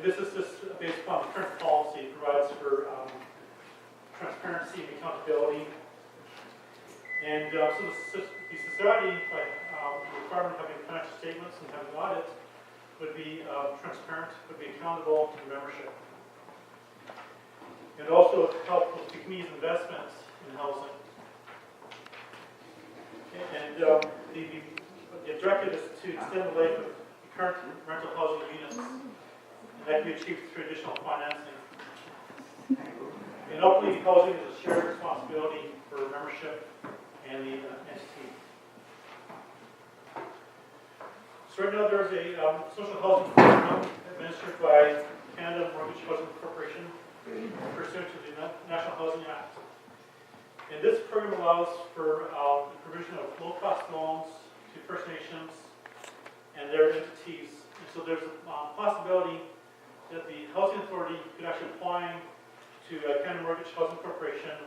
this is just based upon the current policy. It provides for transparency and accountability. And so the society, like the requirement of having financial statements and having audit, would be transparent, would be accountable to the membership. It also help with the community's investments in housing. And the objective is to extend the life of the current rental housing units, and that can be achieved through additional financing. And ultimately, housing is a shared responsibility for membership and the entity. So right now there's a social housing program administered by Canada Mortgage Housing Corporation pursuant to the National Housing Act. And this program allows for the provision of low-cost loans to First Nations and their entities. And so there's a possibility that the Housing Authority could actually apply to Canada Mortgage Housing Corporation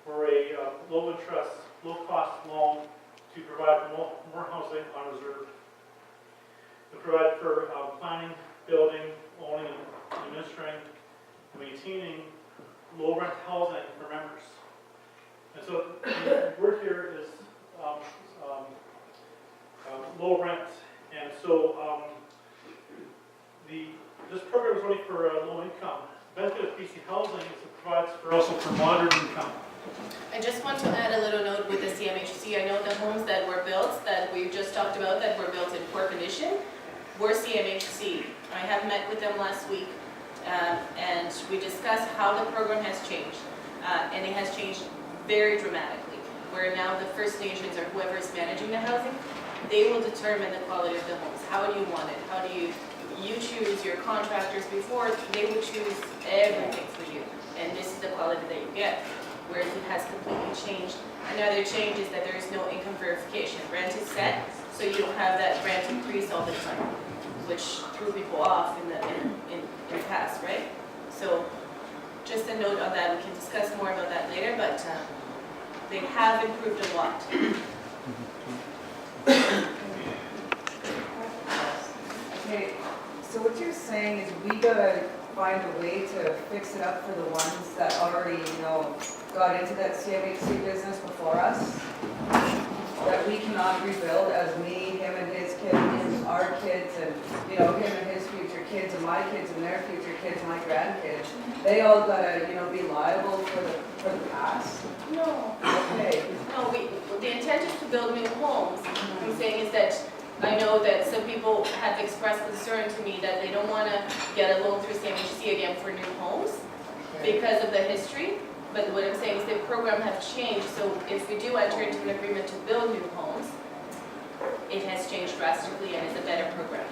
for a low-interest, low-cost loan to provide more housing on reserve. To provide for planning, building, owning, administering, and maintaining low-rent housing for members. And so the word here is low rent. And so this program is only for low income. The benefit of BC Housing is it provides for also for moderate income. I just want to add a little note with the CMHC. I know the homes that were built, that we just talked about, that were built in poor condition, were CMHC. I have met with them last week, and we discussed how the program has changed. And it has changed very dramatically, where now the First Nations or whoever is managing the housing, they will determine the quality of the homes. How do you want it? How do you choose your contractors before? They will choose everything for you, and this is the quality that you get. Whereas it has completely changed. Another change is that there is no income verification. Rent is set, so you don't have that rent increase all the time, which threw people off in the past, right? So just a note on that. We can discuss more about that later, but they have improved a lot. Okay, so what you're saying is we gotta find a way to fix it up for the ones that already, got into that CMHC business before us? That we cannot rebuild as me, him and his kids, and our kids, and, him and his future kids, and my kids and their future kids, and my grandkids. They all gotta, be liable for the past? No. Okay. No, the intent is to build new homes. What I'm saying is that I know that some people have expressed concern to me that they don't want to get a loan through CMHC again for new homes because of the history. But what I'm saying is the program have changed, so if we do enter into an agreement to build new homes, it has changed drastically and is a better program.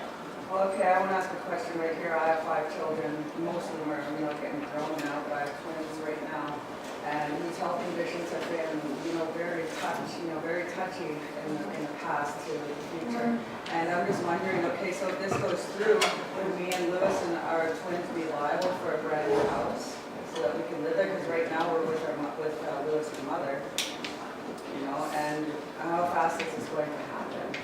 Well, okay, I want to ask a question right here. I have 5 children. Most of them are, getting grown now, but I have twins right now. And these health conditions have been, very touchy in the past to the future. And I'm just wondering, okay, so if this goes through, would me and Lewis and our twins be liable for a brand new house so that we can live there? Because right now we're with Lewis's mother, and how fast is this going to happen?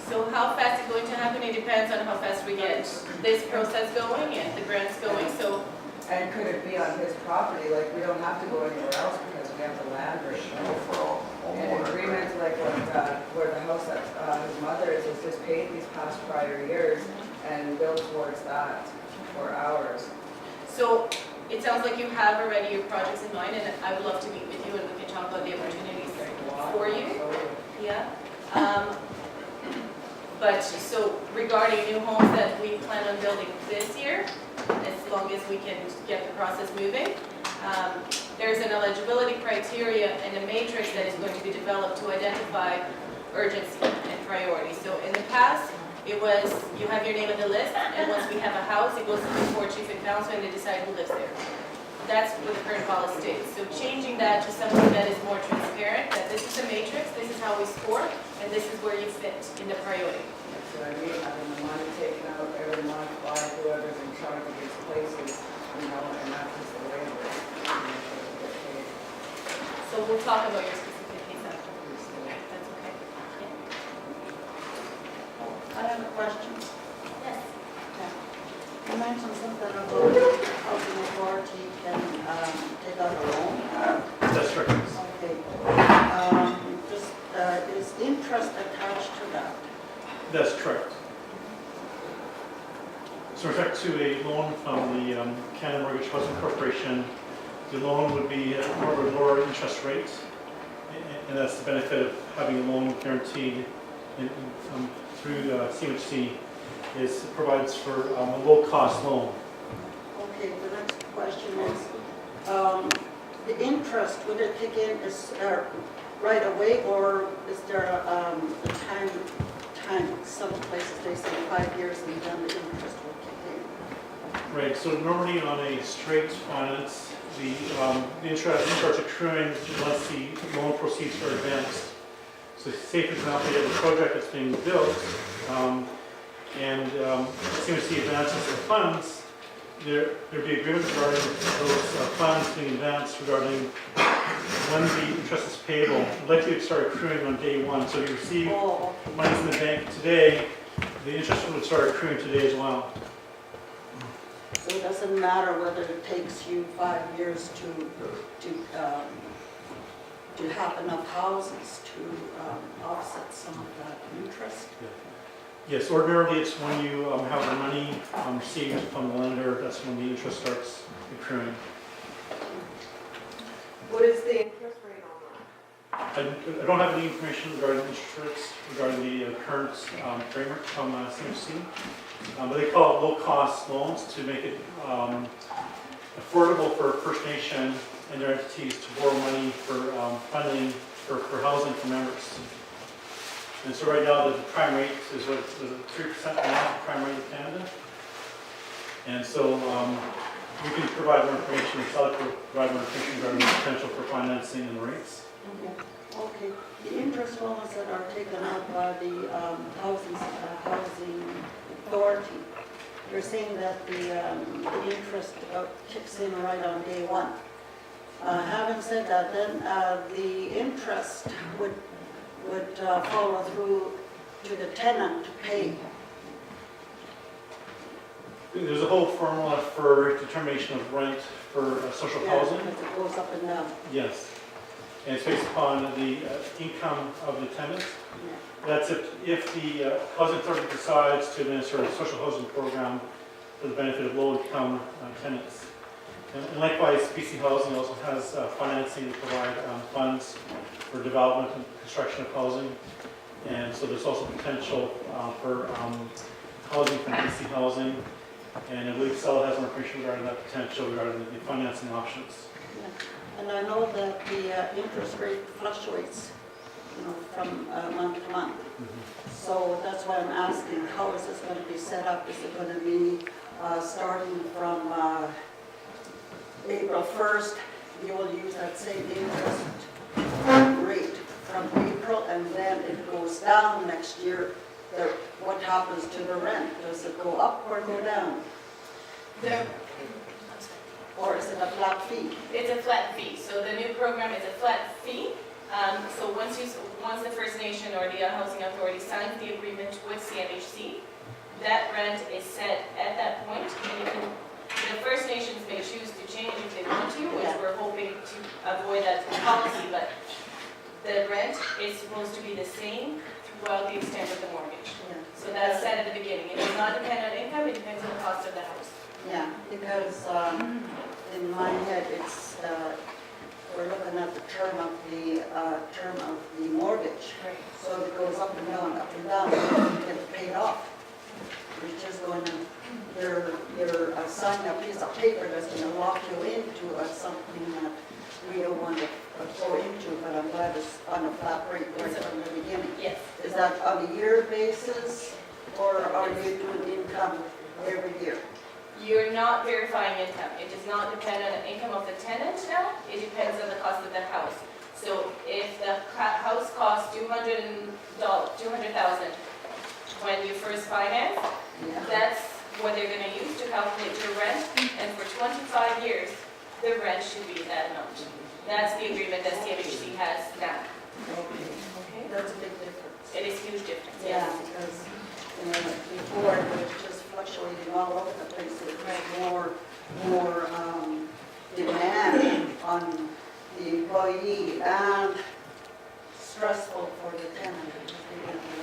So how fast it's going to happen, it depends on how fast we get this process going and the grants going. So. And could it be on his property? Like, we don't have to go anywhere else because we have the land right now. In agreement, like where the house that his mother is just paid these past prior years and built towards that for ours. So it sounds like you have already your projects in mind, and I would love to meet with you and we can talk about the opportunities for you. Yeah. But so regarding new homes that we plan on building this year, as long as we can get the process moving, there's an eligibility criteria and a matrix that is going to be developed to identify urgency and priority. So in the past, it was you have your name on the list, and once we have a house, it goes before chief and council and they decide who lives there. That's what the current policy states. So changing that to something that is more transparent, that this is a matrix, this is how we score, and this is where you fit in the priority. That's what I mean, having the money taken out every month by whoever's in charge of these places, and that's just the way it is. So we'll talk about your specific case after. That's okay. I have a question. Yes. You mentioned mentioned something about housing authority can take out a loan. That's correct. Okay. Just, is interest attached to that? That's correct. So with respect to a loan from the Canada Mortgage Housing Corporation, the loan would be at a lower interest rate, and that's the benefit of having a loan guaranteed through CMHC, is it provides for a low-cost loan. Okay, the next question is, the interest, would it kick in right away, or is there a time? Some places they say 5 years and then the interest will kick in. Right, so normally on a straight finance, the interest starts accruing once the loan proceeds are advanced. So say for example, you have a project that's being built, and CMHC advances the funds, there'd be agreement regarding those funds being advanced regarding when the interest is payable, likely to start accruing on day one. So you receive Oh, money in the bank today, the interest would start accruing today as well. so it doesn't matter whether it takes you 5 years to have enough houses to offset some of that interest? Yes, ordinarily it's when you have the money received from the lender, that's when the interest starts accruing. What is the interest rate on I don't have any information regarding interest rates, regarding the current framework from CMHC, but they call it low-cost loans to make it affordable for First Nation and their entities to borrow money for funding for housing for members. And so right now the prime rate is what, is it 3% now, prime rate in Canada? And so we can provide more information, South will provide more information regarding the potential for financing and the rates. Okay, the interest loans that are taken out by the housing authority, you're saying that the interest kicks in right on day one. Having said that, then the interest would follow through to the tenant to pay. There's a whole formula for determination of rent for social housing. Because it goes up and down. Yes. And it's based upon the income of the tenant. Yeah. That's if the housing authority decides to administer a social housing program for the benefit of low-income tenants. And likewise, BC Housing also has financing to provide funds for development and construction of housing. And so there's also potential for housing from BC Housing. And I believe Stella has more information regarding that potential, regarding the financing options. Yeah. And I know that the interest rate fluctuates, from month to month. So that's why I'm asking, how is this going to be set up? Is it going to be starting from April 1st, you will use that same interest rate from April, and then it goes down next year? What happens to the rent? Does it go up or go down? Or is it a flat fee? It's a flat fee, so the new program is a flat fee. So once the First Nation or the Housing Authority signs the agreement with CMHC, that rent is set at that point, and the First Nations may choose to change if they want to, which we're hoping to avoid that policy, but the rent is supposed to be the same throughout the extent of the mortgage. Yeah. So that's set at the beginning. It does not depend on income, it depends on the cost of the house. Yeah, because in my head, it's, we're looking at the term of the mortgage. Right. So it goes up and down, and it gets paid off. You're just going to, you're signing a piece of paper that's going to lock you into something that we don't want to go into, but I'm glad it's on a flat rate right from the beginning. Yes. Is that on a year basis, or are you doing income every year? You're not verifying income. It does not depend on the income of the tenant now. It depends on the cost of the house. So if the house costs $200,000 when you first finance, Yeah. that's what they're going to use to calculate your rent. And for 25 years, the rent should be that amount. That's the agreement that CMHC has now. Okay. Okay? That's a big difference. It is huge difference. Yeah, Yes. because, before it was just fluctuating all over the place. It's more demand on the employee and stressful for the tenant because they get